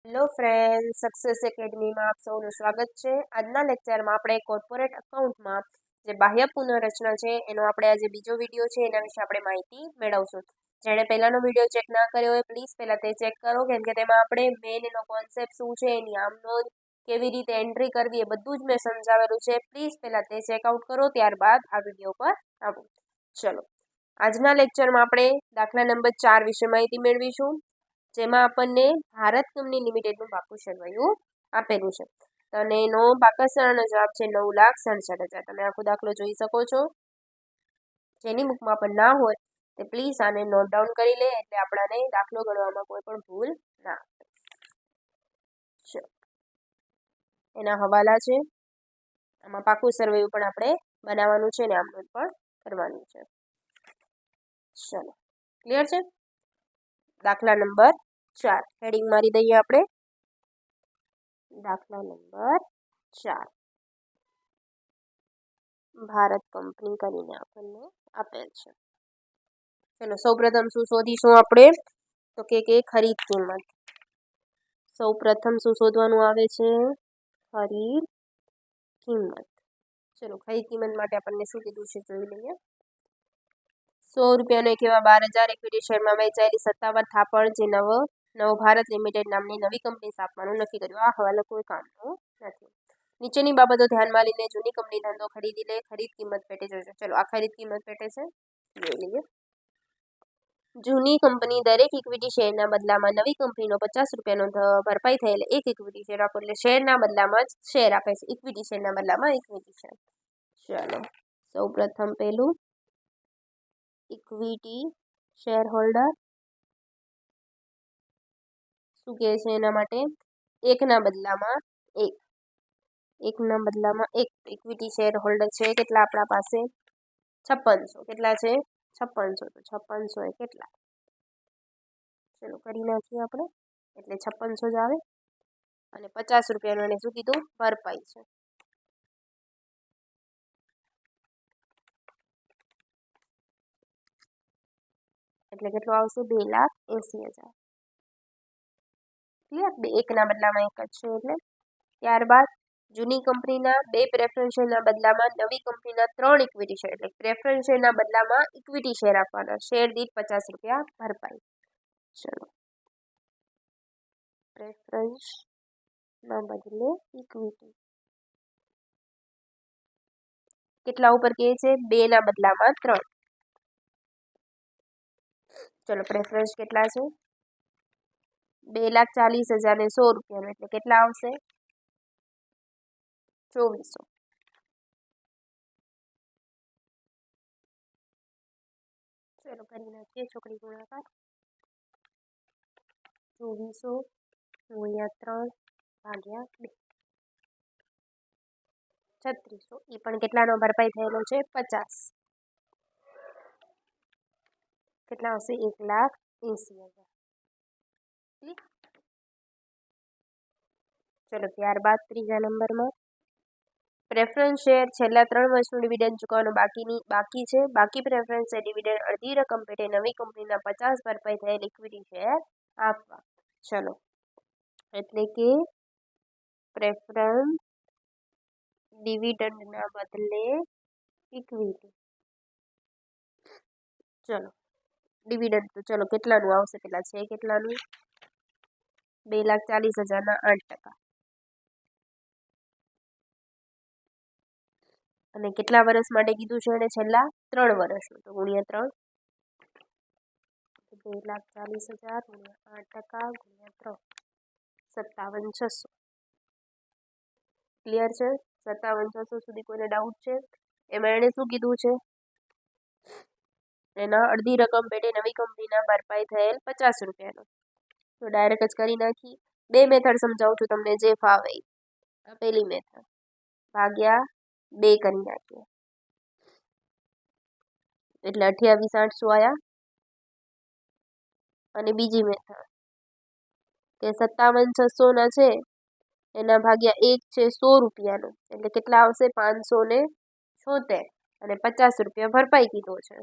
Hello friend, success એકેડમીમાં આપ સૌનું સ્વાગત છે. આજના લેક્ચરમાં આપણે કોર્પોરેટ અકાઉન્ટમાં જે બાહ્ય પુનઃરચના છે એનો આપણે આજે બીજો વિડીયો છે એના વિશે આપણે માહિતી મેળવશું. જેણે પહેલાનો વિડીયો ચેક ના કર્યો હોય પ્લીઝ પહેલાં તે ચેક કરો, કેમ કે તેમાં આપણે મેઇન એનો કોન્સેપ્ટ શું છે, એની આમનો કેવી રીતે એન્ટ્રી કરવી એ બધું જ મેં સમજાવેલું છે. પ્લીઝ પહેલાં તે ચેકઆઉટ કરો, ત્યારબાદ આ વિડીયો પર આવો. ચલો, આજના લેક્ચરમાં આપણે દાખલા નંબર 4 વિશે માહિતી મેળવીશું, જેમાં આપણને ભારત કંપની લિમિટેડનું પાકું સરવાયું આપેલું છે અને એનો પાકા સરવાળાનો જવાબ છે 9,67,000. તમે આખો દાખલો જોઈ શકો છો. જેની બુકમાં પણ ના હોય તે પ્લીઝ આને નોટ ડાઉન કરી લે, એટલે આપણાને દાખલો ગણવામાં કોઈ પણ ભૂલ ના આવે. એના હવાલા છે, આમાં પાકું સરવાયું પણ આપણે બનાવવાનું છે ને આમનું પણ કરવાનું છે. ચલો, ક્લિયર છે. દાખલા નંબર 4 હેડિંગ મારી દઈએ આપણે. દાખલા નંબર 4 ભારત કંપની કરીને આપણને આપેલ છે. ચલો, સૌપ્રથમ શું શોધીશું આપણે, તો કે ખરીદ કિંમત. સૌપ્રથમ શું શોધવાનું આવે છે, ખરીદ કિંમત. ચલો, ખરીદ કિંમત માટે આપણને શું કીધું છે જોઈ લઈએ. 100 રૂપિયાનો એક એવા 12,000 ઇક્વિટી શેરમાં વેચાયેલી સત્તાવાર થાપણ જે નવ ભારત લિમિટેડ નામની નવી કંપની સ્થાપવાનું નક્કી કર્યું. આ હવાલો કોઈ કામનો નથી. નીચેની બાબતો ધ્યાનમાં લઈને જૂની કંપની ધંધો ખરીદી લે. ખરીદ કિંમત પેટે જોઈશે. ચલો, આ ખરીદ કિંમત પેટે છે, જોઈ લઈએ. જૂની કંપની દરેક ઇક્વિટી શેરના બદલામાં નવી કંપનીનો 50 રૂપિયાનો ભરપાઈ થયેલ એક ઇક્વિટી શેર આપો, એટલે શેરના બદલામાં જ શેર આપે છે. ઇક્વિટી શેરના બદલામાં ઇક્વિટી શેર. ચલો, સૌ પ્રથમ પેલું ઇક્વિટી શેર હોલ્ડર શું કહે છે એના માટે, એકના બદલામાં એક. એકના બદલામાં એક ઇક્વિટી શેર હોલ્ડર છે કેટલા આપણા પાસે, 5600. કેટલા છે, 5600. તો 5600 એ કેટલા, ચલો કરી નાખીએ આપણે, એટલે 5600 જ આવે. અને 50 રૂપિયાનું એને શું કીધું, ભરપાઈ છે. એટલે કેટલું આવશે, 2,80,000. ક્લિયર. એકના બદલામાં એક જ છે એટલે. ત્યારબાદ જૂની કંપનીના 2 પ્રેફરન્સ શેરના બદલામાં નવી કંપનીના 3 ઇક્વિટી શેર, એટલે પ્રેફરન્સ શેરના બદલામાં ઇક્વિટી શેર આપવાના. શેર દીઠ 50 રૂપિયા ભરપાઈ. ચલો, પ્રેફરન્સ ના બદલે ઇક્વિટી કેટલા ઉપર કહે છે, 2 ના બદલામાં 3. ચલો, પ્રેફરન્સ કેટલા છે, 2,40,000 ને 100 રૂપિયાનો, એટલે કેટલા આવશે, 2,400. ચલો કરી નાખીએ છોકરી ગુણાકાર. 2,400 ગુણ્યા 3 ભાગ્યા 2, 3,600. એ પણ કેટલાનો ભરપાઈ થયેલો છે, 50. કેટલા આવશે, 1,80,000. ચલો, ત્યારબાદ ત્રીજા નંબરમાં પ્રેફરન્સ શેર છેલ્લા 3 વર્ષનું ડિવિડન્ડ ચૂકવવાનું બાકી છે. બાકી પ્રેફરન્સ શેર ડિવિડન્ડ અડધી રકમ પેટે નવી કંપનીના 50 ભરપાઈ થયેલ ઇક્વિટી શેર આપવા. ચલો, એટલે કે પ્રેફરન્સ ડિવિડન્ડના બદલે ઇક્વિટી. ચલો, ડિવિડન્ડ તો ચલો કેટલાનું આવશે, પેલા છે કેટલાનું, 2,40,000 ના 8%. અને કેટલા વર્ષ માટે કીધું છે એને, છેલ્લા 3 વર્ષનું. તો ગુણ્યા 3, 2,40,000 ગુણ્યા 8% ગુણ્યા 3, 57,600. ક્લિયર છે. 57,600 સુધી કોઈને ડાઉટ છે? એમાં એણે શું કીધું છે, એના અડધી રકમ પેટે નવી કંપનીના ભરપાઈ થયેલ 50 રૂપિયાનો. તો ડાયરેક્ટ જ કરી નાખી. 2 મેથડ સમજાવું છું તમને, જે ફાવે. આ પહેલી મેથડ ભાગ્યા 2 કરી નાખીએ, એટલે 28,800 આયા. અને બીજી મેથડ કે 57,600 ના છે એના ભાગ્યા 1 છે 100 રૂપિયાનો, એટલે કેટલા આવશે, 576. અને 50 રૂપિયા ભરપાઈ કીધો છે,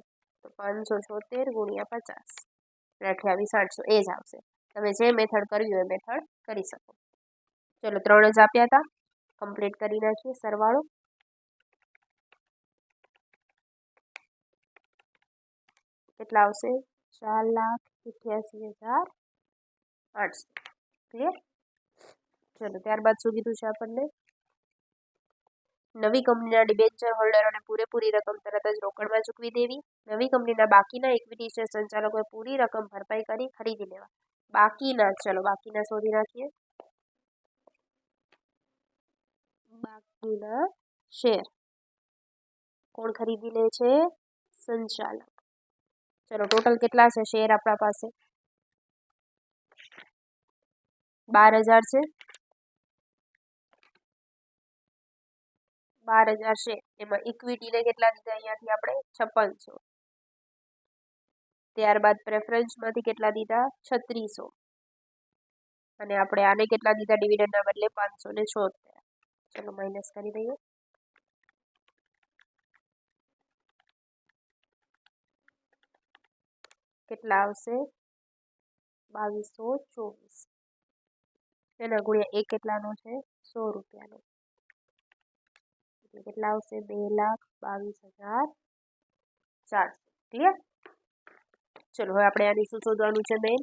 તો 576 ગુણ્યા 50, 28,800 એ જ આવશે. તમે જે મેથડ કરવી હોય એ મેથડ કરી શકો. ચલો 3 જ આપ્યા હતા, કમ્પ્લીટ કરી નાખીએ સરવાળો. કેટલા આવશે? 4,88,800. ક્લિયર? ચલો ત્યારબાદ શું કીધું છે આપણને? નવી કંપનીના ડિબેન્ચર હોલ્ડરોને પૂરેપૂરી રકમ તરત જ રોકડમાં ચૂકવી દેવી. નવી કંપનીના બાકીના ઇક્વિટી શેર સંચાલકોએ પૂરી રકમ ભરપાઈ કરી ખરીદી લેવા. બાકીના, ચલો બાકીના શોધી નાખીએ. બાકીના શેર કોણ ખરીદી લે છે? સંચાલક. ચલો ટોટલ કેટલા છે શેર આપણા પાસે? 12,000 છે. 12,000 શેર. એમાં ઇક્વિટીને કેટલા દીધા અહીંયાથી આપણે? 5600. ત્યારબાદ પ્રેફરન્સમાંથી કેટલા દીધા? 3600. અને આપણે આને કેટલા દીધા ડિવિડન્ડના બદલે? 576. ચલો માઇનસ કરી દઈએ. કેટલા આવશે? 2224. એના ગુણ્યા 1 કેટલાનો છે? 100 રૂપિયાનો. એટલે કેટલા આવશે? 2,22,400. ક્લિયર? ચલો હવે આપણે આની શું શોધવાનું છે બેન?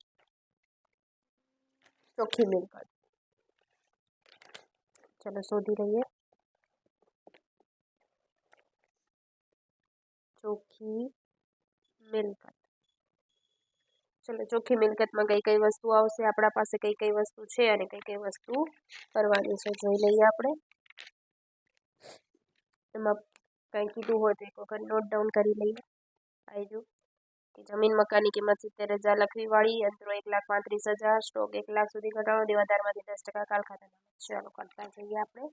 ચોખ્ખી મિલકત. ચલો શોધી લઈએ. ચોખ્ખી મિલકત. ચલો ચોખ્ખી મિલકતમાં કઈ કઈ વસ્તુ આવશે આપણા પાસે? કઈ કઈ વસ્તુ છે અને કઈ કઈ વસ્તુ કરવાની છે જોઈ લઈએ આપણે. એમાં કંઈ કીધું હોય તો એક વખત નોટ ડાઉન કરી લઈએ. આવી જો કે જમીન મકાનની કિંમત 70,000 લખવી વાળી, યંત્રો 1,35,000, સ્ટોક 1 લાખ સુધી ઘટાડો, દેવાદારમાંથી 10% કારખાના. ચાલો કરતા જઈએ આપણે.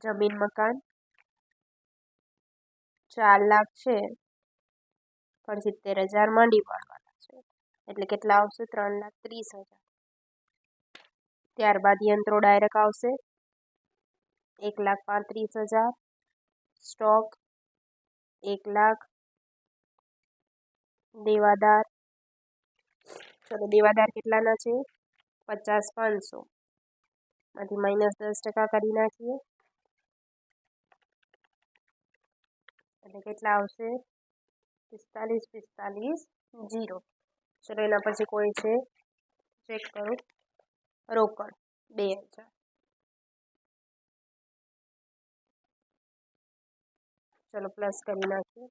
જમીન મકાન 4 લાખ છે પણ 70,000 માંડી પાડવાના છે એટલે કેટલા આવશે? 3,30,000. ત્યારબાદ યંત્રો ડાયરેક્ટ આવશે 1,35,000, સ્ટોક 1 લાખ, દેવાદાર, ચલો દેવાદાર કેટલાના છે? 50,500 માંથી માઇનસ 10% કરી નાખીએ એટલે કેટલા આવશે? 45,45,0. ચલો એના પછી કોઈ છે? ચેક કરો. રોકડ 2,000. ચલો પ્લસ કરી નાખીએ.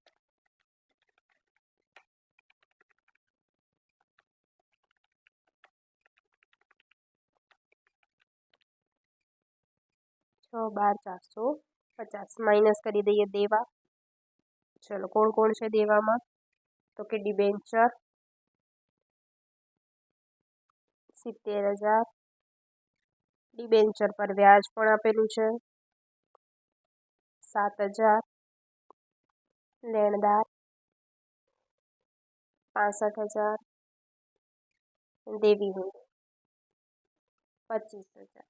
છ 12,450 માઇનસ કરી દઈએ દેવા. ચલો કોણ કોણ છે દેવામાં? તો કે ડિબેન્ચર 70,000, ડિબેન્ચર પર વ્યાજ પણ આપેલું છે 7,000, લેણદાર 65,000, દેવી હું 25,000.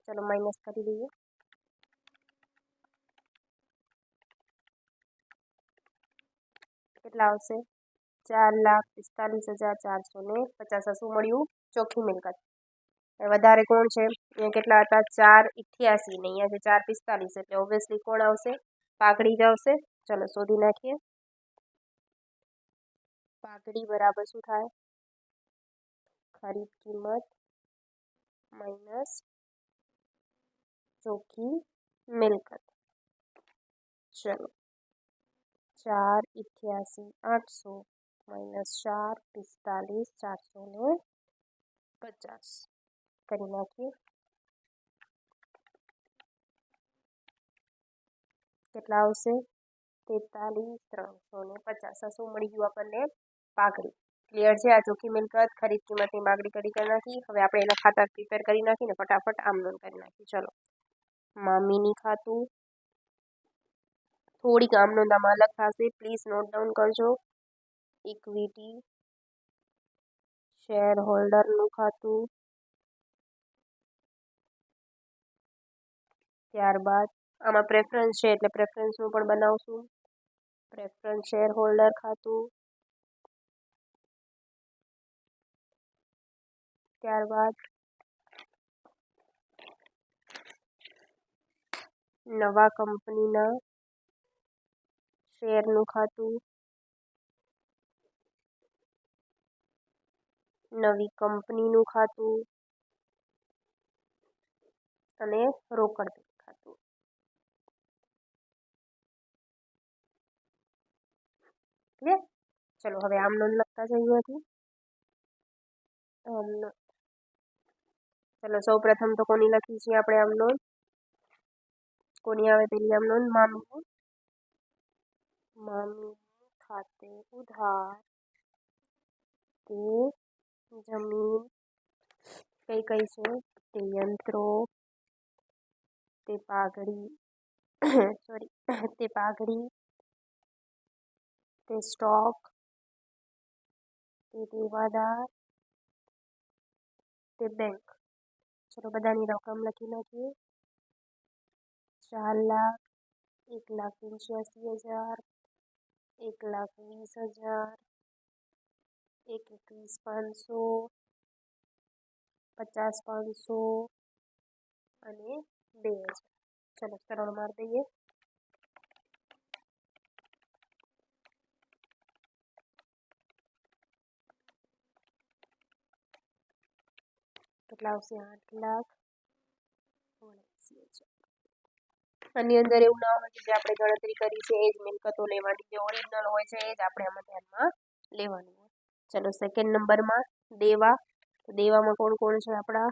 ચલો માઇનસ કરી દઈએ. કેટલા આવશે? 4,45,450. શું મળ્યું? ચોખ્ખી મિલકત. વધારે કોણ છે? અહીંયા કેટલા હતા? 4,88 ને અહીંયા છે 4,45 એટલે ઓબ્વિયસલી કોણ આવશે? પાઘડી જ આવશે. ચલો શોધી નાખીએ. પાઘડી બરાબર શું થાય? ખરીદ કિંમત માઇનસ ચોખ્ખી મિલકત. ચલો 4,88,800 માઇનસ 4,45,450 કરી નાખીએ. કેટલા આવશે? 43,350. શું મળી ગયું આપણને? પાઘડી. ક્લિયર છે? આ ચોખ્ખી મિલકત ખરીદ કિંમતની માગણી કરી નાખી. હવે આપણે એના ખાતા પ્રિપેર કરી નાખીને ફટાફટ આમ નોંધ કરી નાખી. ચલો મામીની ખાતું થોડીક આમ નોંધ આમાં અલગ થશે, પ્લીઝ નોટ ડાઉન કરજો. ઇક્વિટી શેર હોલ્ડરનું ખાતું, ત્યારબાદ આમાં પ્રેફરન્સ છે એટલે પ્રેફરન્સનું પણ બનાવશું. પ્રેફરન્સ શેર હોલ્ડર ખાતું, ત્યારબાદ નવા કંપનીના શેરનું ખાતું, નવી કંપનીનું ખાતું અને રોકડ ખાતું. ક્લિયર? ચલો હવે આમ નોંધ લખતા જઈએ અહીંયાથી. ચલો સૌ પ્રથમ તો કોની લખી છે આપણે આમ નોંધ? કોની આવે પેલી આમ નોંધ? મામીની. મામી ખાતે ઉધાર તે જમીન કઈ કઈ છે? તે યંત્રો, તે પાઘડી સોરી તે પાઘડી, તે સ્ટોક, તે દેવાદાર, તે બેંક. ચલો બધાની રકમ લખી નાખીએ. 4,00,000, 1,85,000, 1,20,000, 21,500, 50,500 અને 2,000. ચલો સરળ માર દઈએ. કેટલા આવશે? 8,79,000. આની અંદર એવું ના હોય કે જે આપણે ગણતરી કરી છે એ જ મિલકતો લેવાની, જે ઓરિજિનલ હોય છે એ જ આપણે આમાં ધ્યાનમાં લેવાનું હોય. ચલો સેકન્ડ નંબરમાં દેવા. તો દેવામાં કોણ કોણ છે આપણા?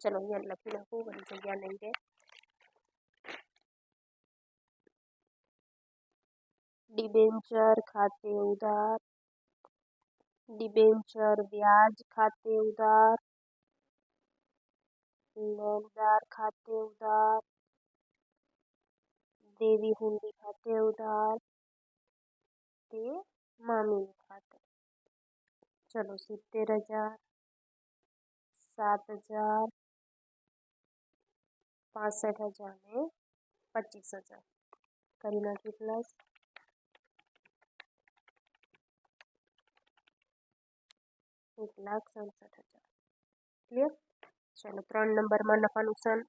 ચલો અહીંયા લખી નાખું, બધી જગ્યા નહીં રહે. ડિબેન્ચર ખાતે ઉધાર, ડિબેન્ચર વ્યાજ ખાતે ઉધાર, લેણદાર ખાતે ઉધાર, દેવી હુંડી ખાતે ઉધાર, તે મામી ખાતે. ચલો 70,000, 7,000, 65,000 ને 25,000 કરી નાખી પ્લસ. ₹1,67,000. ક્લિયર? ચલો 3 નંબરમાં નફા નુકસાન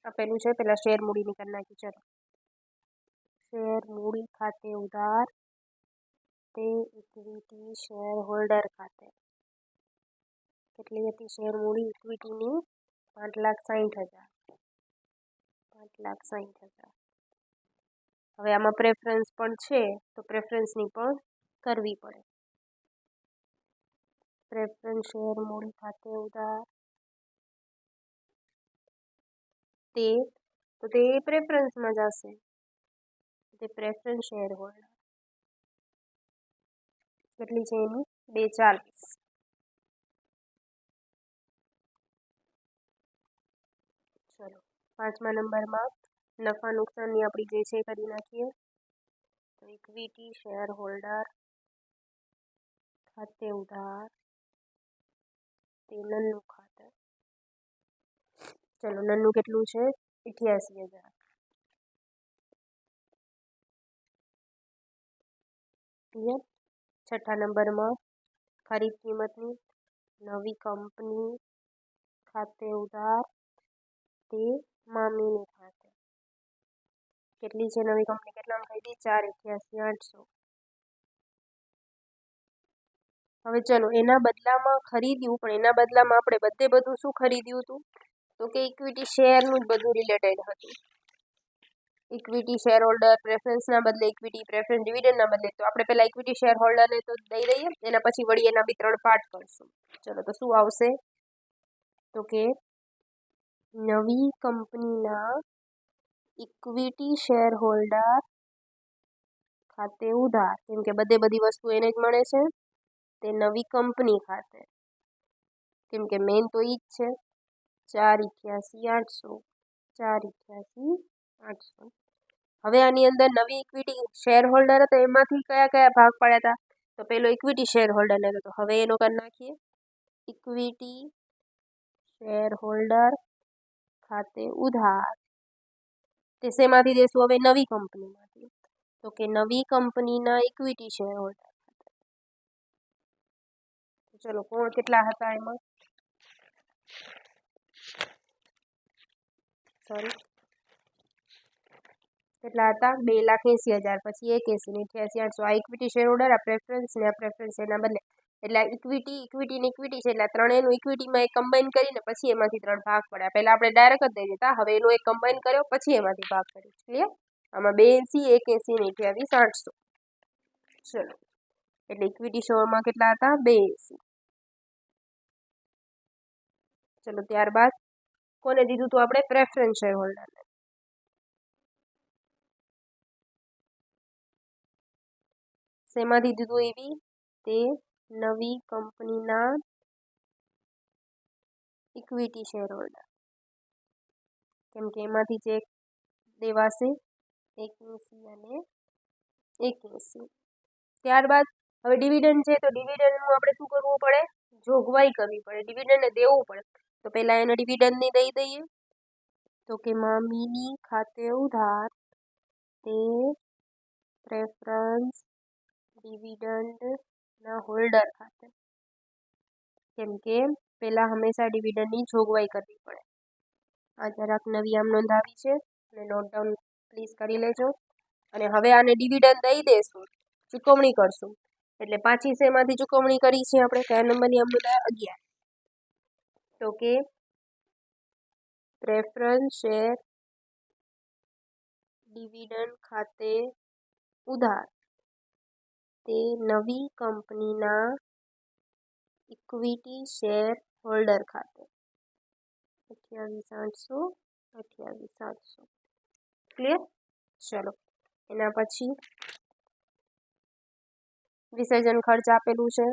આપેલું છે. પેલા શેર મૂડીની કરી નાખી. ચલો શેર મૂડી ખાતે ઉધાર તે ઇક્વિટી શેર હોલ્ડર ખાતે. કેટલી હતી શેર મૂડી ઇક્વિટીની? 5,60,000. 5,60,000. હવે આમાં પ્રેફરન્સ પણ છે તો પ્રેફરન્સની પણ કરવી પડે. પ્રેફરન્સ શેર મૂડી ખાતે ઉધાર તે તો તે પ્રેફરન્સમાં જશે. તે પ્રેફરન્સ શેર હોલ્ડર કેટલી છે એની? 2,40. ચલો 5મા નંબરમાં નફા નુકસાનની આપણી જે છે કરી નાખીએ. તો ઇક્વિટી શેર હોલ્ડર ખાતે ઉધાર તે નન્નું ખાતે. ચલો નન્નું કેટલું છે? 88,000. ક્લિયર? 6ઠા નંબરમાં ખરીદ કિંમતની નવી કંપની ખાતે ઉધાર તે મામીની ખાતે. કેટલી છે નવી કંપની? કેટલામાં ખરીદી? 4,81,800. હવે ચલો એના બદલામાં ખરીદ્યું, પણ એના બદલામાં આપણે બધું શું ખરીદ્યું હતું? તો કે ઇક્વિટી શેરનું જ બધું રિલેટેડ હતું. ઇક્વિટી શેર હોલ્ડર પ્રેફરન્સના બદલે ઇક્વિટી, પ્રેફરન્સ ડિવિડન્ડના બદલે તો આપણે પહેલા ઇક્વિટી શેર હોલ્ડરને તો દઈ દઈએ, એના પછી વળી એના બી 3 પાર્ટ કરશું. ચલો તો શું આવશે? તો કે નવી કંપનીના ઇક્વિટી શેર હોલ્ડર ખાતે ઉધાર, કેમ કે બધી વસ્તુ એને જ મળે છે. તે નવી કંપની ખાતે, કેમ કે મેઇન તો ઈ જ છે. 4,81,800. 4,81,800. હવે આની અંદર નવી ઇક્વિટી શેર હોલ્ડર હતો એમાંથી કયા ભાગ પાડ્યા હતા? તો પેલો ઇક્વિટી શેર હોલ્ડરને હતો. હવે એનો કરી નાખીએ. ઇક્વિટી શેર હોલ્ડર ખાતે ઉધાર તે શેમાંથી દેશું? હવે નવી કંપનીમાંથી. તો કે નવી કંપનીના ઇક્વિટી શેર હોલ્ડર. ચલો કોણ કેટલા હતા એમાં? સોરી કેટલા હતા 2,80,000 પછી 81 88,800 આ ઇક્વિટી શેર હોલ્ડર આ પ્રેફરન્સ ને આ પ્રેફરન્સ એના બદલે એટલે ઇક્વિટી ને ઇક્વિટી છે એટલે ત્રણેયનું ઇક્વિટીમાં એક કમ્બાઈન કરીને પછી એમાંથી 3 ભાગ પડ્યા પહેલા આપણે ડાયરેક્ટ જ દઈ દેતા હવે એનું એક કમ્બાઈન કર્યો પછી એમાંથી ભાગ કર્યો ક્લિયર આમાં 82 81 ને 28,800 ચલો એટલે ઇક્વિટી શેરમાં કેટલા હતા 82 ચલો ત્યારબાદ કોને દીધું હતું આપણે પ્રેફરન્સ શેર હોલ્ડરને શેમાંથી દીધું એવી તે નવી કંપનીના ઇક્વિટી શેર હોલ્ડર કેમ કે એમાંથી જે દેવાશે 81 અને 81 ત્યારબાદ હવે ડિવિડન્ડ છે તો ડિવિડન્ડનું આપણે શું કરવું પડે જોગવાઈ કરવી પડે ડિવિડન્ડને દેવું પડે તો પહેલા એને ડિવિડન્ડની દઈ દઈએ તો કે મામીની ખાતે ઉધાર તે પ્રેફરન્સ ડિવિડન્ડના હોલ્ડર ખાતે કેમ કે પહેલા હંમેશા ડિવિડન્ડની જોગવાઈ કરવી પડે આ જરાક નવી આમ નોંધાવી છે અને નોટ ડાઉન પ્લીઝ કરી લેજો અને હવે આને ડિવિડન્ડ દઈ દેશું ચૂકવણી કરશું એટલે પાછી શેમાંથી ચૂકવણી કરી છે આપણે કયા નંબરની આમ નોંધાય 11 તો કે પ્રેફરન્સ શેર ડિવિડન્ડ ખાતે ઉધાર તે નવી કંપનીના ઇક્વિટી શેર હોલ્ડર ખાતે 28,800 28,700 ક્લિયર ચલો એના પછી વિસર્જન ખર્ચ આપેલું છે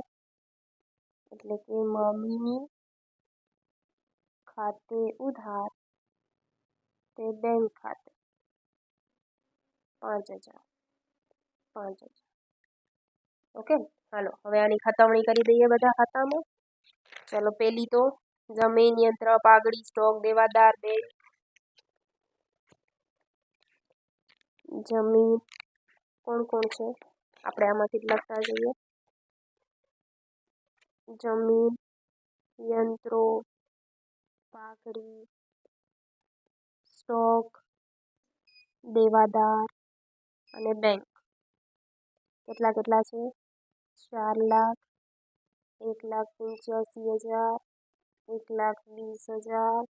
એટલે કે મમ્મીની ખાતે ઉધાર તે બેંક ખાતે 5,000 5,000 ઓકે હાલો હવે આની ખતવણી કરી દઈએ બધા ખાતામાં ચલો પેલી તો જમીન યંત્ર પાઘડી સ્ટોક દેવાદાર બેંક જમીન કોણ કોણ છે આપણે આમાંથી લખતા જઈએ જમીન યંત્રો પાઘડી સ્ટોક દેવાદાર અને બેંક કેટલા કેટલા છે 4,00,000 1,85,000 1,20,000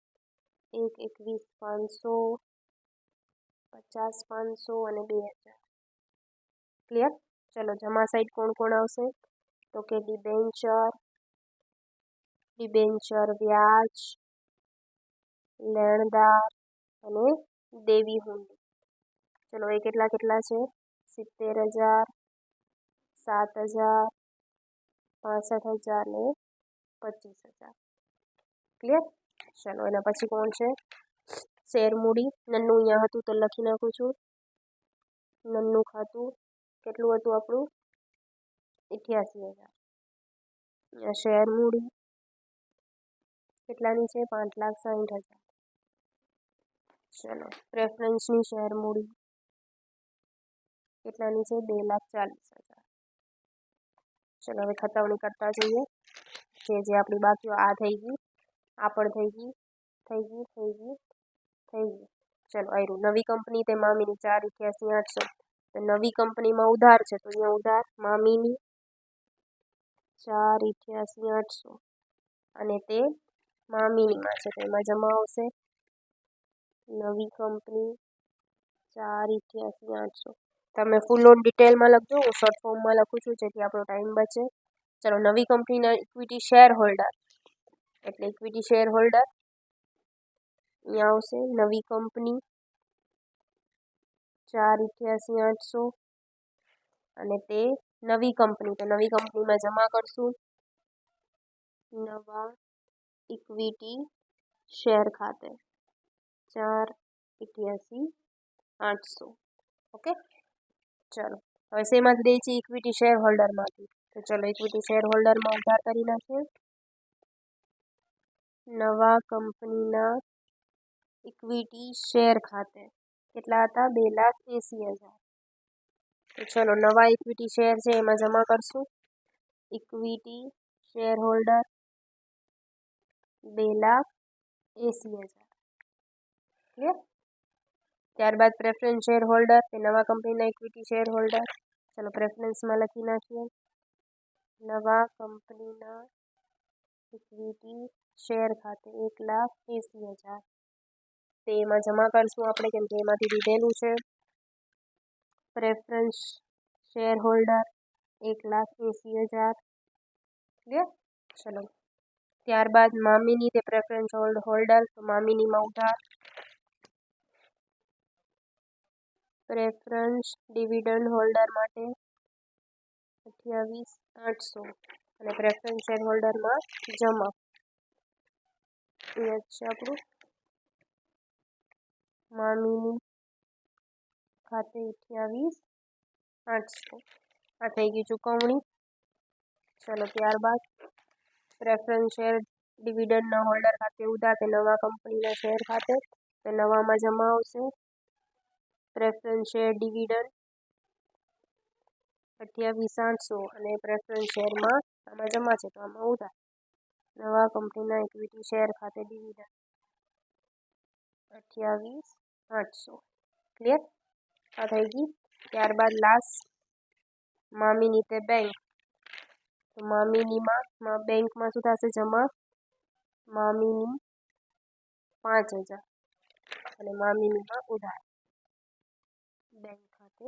21,500 50,500 અને 2,000 ક્લિયર ચલો જમા સાઈડ કોણ કોણ આવશે તો કે ડિબેન્ચર વ્યાજ લેણદાર અને દેવી હુંડી ચલો એ કેટલા કેટલા છે 70,000 7,000 65,000 ને 25,000 ક્લિયર ચલો એના પછી કોણ છે શેર મૂડી નન્નું અહીંયા હતું તો લખી નાખું છું નન્નું ખાતું કેટલું હતું આપણું 88,000 શેર મૂડી કેટલાની છે 5,60,000 ચલો પ્રેફરન્સની શેર મૂડી કેટલાની છે 2,40,000 ચલો હવે ખતવણી કરતા જઈએ જે આપણી બાકીઓ આ થઈ ગઈ આ પણ થઈ ગઈ ચલો આવ્યું નવી કંપની તે મામીની 4,88,800 તો નવી કંપનીમાં ઉધાર છે તો અહીંયા ઉધાર મામીની 4,88,800 અને તે મામીનીમાં છે તો એમાં જમા આવશે નવી કંપની 4,88,800 તમે ફૂલ ઓન ડિટેલમાં લખજો હું શોર્ટ ફોર્મમાં લખું છું જેથી આપણો ટાઈમ બચે ચલો નવી કંપનીના ઇક્વિટી શેર હોલ્ડર એટલે ઇક્વિટી શેર હોલ્ડર અહીંયા આવશે નવી કંપની 4,88,800 અને તે નવી કંપની તો નવી કંપનીમાં જમા કરશું નવા ઇક્વિટી શેર ખાતે 4,88,800 ઓકે ચલો હવે શેમાંથી દે છે ઇક્વિટી શેર હોલ્ડરમાંથી તો ચલો ઇક્વિટી શેર હોલ્ડરમાં ઉધાર કરી નાખીએ નવા કંપનીના ઇક્વિટી શેર ખાતે કેટલા હતા 2,80,000 તો ચલો નવા ઇક્વિટી શેર છે એમાં જમા કરશું ઇક્વિટી શેર હોલ્ડર 2,80,000 ક્લિયર। ત્યારબાદ પ્રેફરન્સ શેર હોલ્ડર તે નવા કંપનીના ઇક્વિટી શેર હોલ્ડર, ચલો પ્રેફરન્સમાં લખી નાખીએ નવા કંપનીના ઇક્વિટી શેર ખાતે 1,80,000 તે એમાં જમા કરશું આપણે, કેમ કે એમાંથી લીધેલું છે। Preference share holder 1,80,000 clear. ચલો ત્યારબાદ મામીની તે પ્રેફરન્સ હોલ્ડર, તો મામીનીમાં ઉધાર પ્રેફરન્સ ડિવિડન્ડ હોલ્ડર માટે 28,800 અને પ્રેફરન્સ શેર હોલ્ડરમાં જમા અહીંયા છે આપણું મામીની ખાતે 28,800 આ થઈ ગઈ ચૂકવણી। ચલો ત્યારબાદ પ્રેફરન્સ શેર ડિવિડન્ડના હોલ્ડર ખાતે ઉધાર તે નવા કંપનીના શેર ખાતે તે નવામાં જમા આવશે પ્રેફરન્સ શેર ડિવિડન્ડ 28,800 અને પ્રેફરન્સ શેરમાં આમાં જમા છે તો આમાં ઉધાર નવા કંપનીના ઇક્વિટી શેર ખાતે ડિવિડન્ડ 28,800 ક્લિયર આ થઈ ગઈ। ત્યારબાદ લાસ્ટ મામીની તે બેંક, તો મામીનીમાં બેંકમાં શું થશે જમા મામીની 5,000 અને મામીનીમાં ઉધાર બેંક ખાતે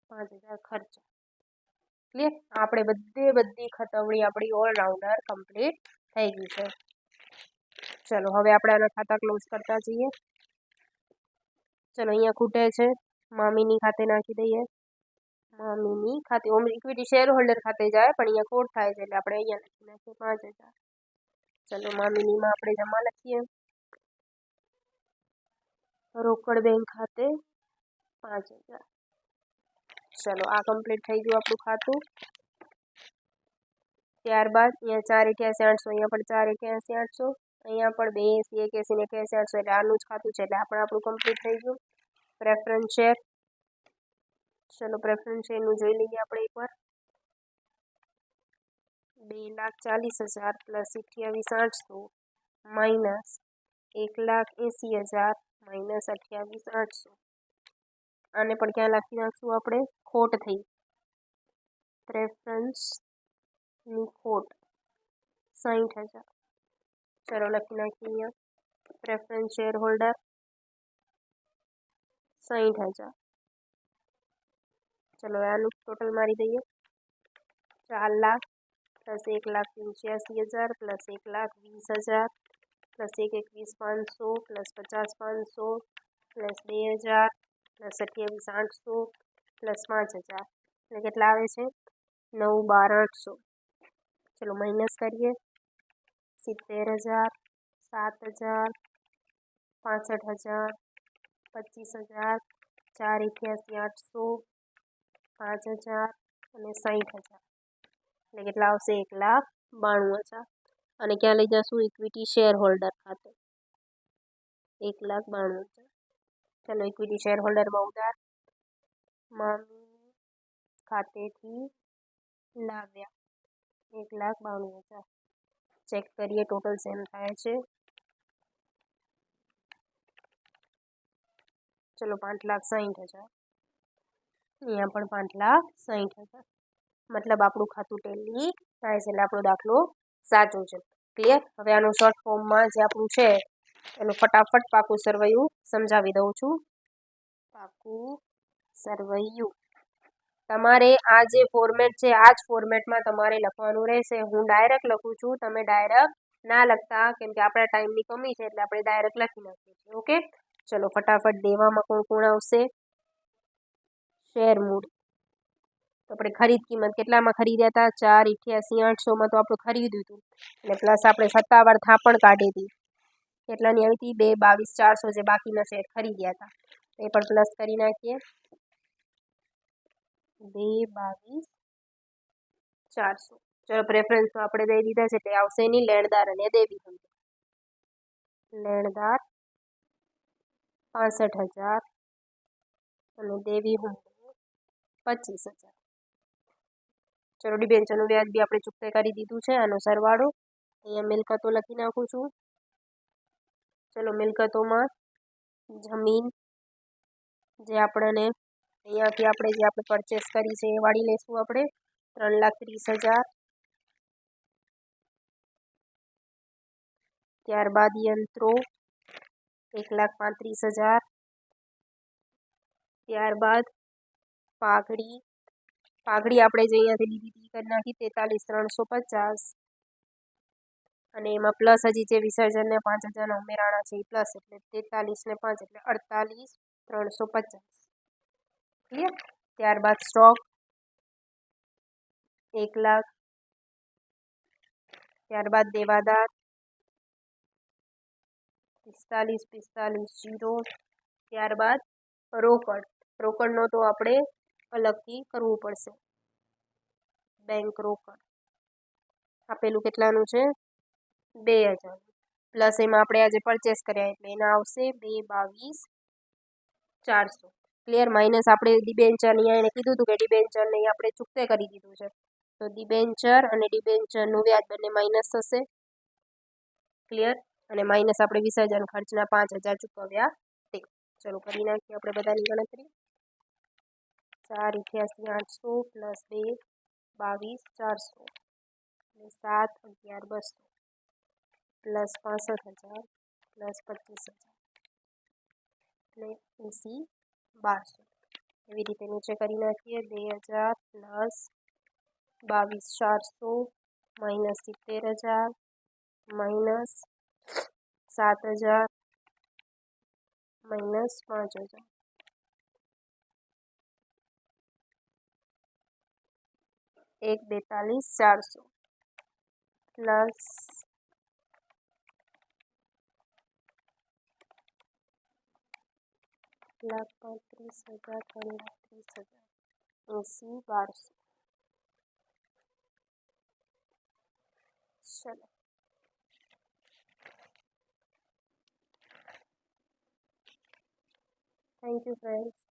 5,000 ખર્ચા ક્લિયર। આપણે બધી ખતવણી આપણી ઓલરાઉન્ડર કમ્પ્લીટ થઈ ગઈ છે। ચલો હવે આપણે આના ખાતા ક્લોઝ કરતા જઈએ। ચલો અહીંયા ખૂટે છે મામીની ખાતે નાખી દઈએ મામીની ખાતે ઓમ ઇક્વિટી શેર હોલ્ડર ખાતે જાય પણ અહીંયા ખોટ થાય છે એટલે આપણે અહીંયા લખી નાખીએ 5,000। ચલો મામીનીમાં આપણે જમા લખીએ રોકડ બેંક ખાતે 5,000। ચલો આ કમ્પ્લીટ થઈ ગયું આપણું ખાતું। ત્યારબાદ અહીંયા 4,88,800 અહીંયા પણ 4,88,800 અહીંયા પણ 2,80,81 ને 81,800 એટલે આનું જ ખાતું છે એટલે આપણું કમ્પ્લીટ થઈ ગયું। પ્રેફરન્સ શેર, ચલો પ્રેફરન્સ શેરનું જોઈ લઈએ આપણે એકવાર 2,40,000 પ્લસ 28,800 માઇનસ 1,80,000 માઇનસ 28,800 આને પણ ક્યાં લખી નાખશું આપણે ખોટ થઈ પ્રેફરન્સની ખોટ 60,000 ચલો લખી નાખીએ અહીંયા પ્રેફરન્સ શેર હોલ્ડર 60,000 ચલો આનું ટોટલ મારી દઈએ 4 lakh plus 1,85,000 plus 1,20,000 plus 1,21,500 plus 50,500 plus 2,000 plus 28,800 plus 5,000 એટલે કેટલા આવે છે 9,12,800 ચલો માઇનસ કરીએ 70,000 7,000 65,000 25,000 4,88,800 5,000 અને 60,000 એટલે કેટલા આવશે 1,92,000 અને ક્યાં લઈ જશું ઇક્વિટી શેર હોલ્ડર ખાતે 1,92,000 ચલો ઇક્વિટી શેર હોલ્ડરમાં ઉધાર મામી ખાતેથી લાવ્યા 1,92,000 ચેક કરીએ ટોટલ સેમ થાય છે ચલો 5,60,000 અહીંયા પણ 5,60,000 મતલબ આપણું ખાતું ટેલી થાય છે એટલે આપણો દાખલો સાચો છે ક્લિયર। હવે આનું શોર્ટ ફોર્મમાં જે આપણું છે એનું ફટાફટ પાકું સરવૈયું સમજાવી દઉં છું। પાકું સરવૈયું તમારે આ જે ફોર્મેટ છે આ જ ફોર્મેટમાં તમારે લખવાનું રહેશે। હું ડાયરેક્ટ લખું છું, તમે ડાયરેક્ટ ના લખતા કેમ કે આપણા ટાઈમની કમી છે એટલે આપણે ડાયરેક્ટ લખી નાખીએ છીએ ઓકે। ચલો ફટાફટ દેવામાં કોણ કોણ આવશે શેર મૂડી તો આપણે ખરીદ કિંમત કેટલામાં ખરીદ્યા હતા 4,88,800 તો આપણે ખરીદ્યું હતું અને પ્લસ આપણે સત્તાવાર થાપણ કાઢી હતી કેટલાની આવી હતી 2,22,400 જે બાકીના શેર ખરીદ્યા હતા એ પણ પ્લસ કરી નાખીએ 2,22,400 ચલો પ્રેફરન્સ આપણે દઈ દીધા છે એટલે આવશે નહીં લેણદાર અને દેવી હમ લેણદાર 65,000 અને દેવી હમ 25,000 ચલો ડિબેન્ચરનું વ્યાજ બી આપણે ચૂકતે કરી દીધું છે આનો સરવાળો અહીંયા મિલકતો લખી નાખું છું. ચલો મિલકતોમાં જમીન જે આપણને અહીંયાથી આપણે જે આપણે પરચેસ કરી છે એ વાળી લેશું આપણે 3,30,000. ત્યારબાદ યંત્રો 1,35,000. ત્યારબાદ પાઘડી આપણે જે અહીંયાથી લીધી હતી કરી નાખી 43,350. અને એમાં પ્લસ હજી જે વિસર્જનને 5,000 ઉમેરાણા છે એ પ્લસ એટલે 43 ને 5 એટલે 48,350. ક્લિયર. ત્યારબાદ સ્ટોક 1,00,000. ત્યારબાદ દેવાદાર 45,000. ત્યારબાદ રોકડનો તો આપણે અલગથી કરવું પડશે. બેંક રોકડ આપેલું કેટલાનું છે 2,000 પ્લસ એમાં આપણે આજે પરચેસ કર્યા એટલે એના આવશે 2,22,400. ક્લિયર. માઇનસ આપણે ડિબેન્ચર અહીંયા એને કીધું હતું કે ડિબેન્ચરને આપણે ચૂકતે કરી દીધું છે તો ડિબેન્ચર અને ડિબેન્ચરનું વ્યાજ બંને માઇનસ થશે. ક્લિયર. અને માઇનસ આપણે વિસર્જન ખર્ચના 5,000 ચૂકવ્યા તે. ચલો કરી નાખીએ આપણે બધાની ગણતરી. 4,88,800 પ્લસ 2,22,400 અને 7,11,200 પ્લસ 65,000 પ્લસ 25,000 એટલે 80,1200. એવી રીતે નીચે કરી નાખીએ. 2,000 plus 22,400 minus 70,000 minus 7,000 minus 5,000 1,42,400 plus 1,35,000 3,30,000 80,1200. ચલો થેન્ક યુ ફ્રેન્ડ્સ.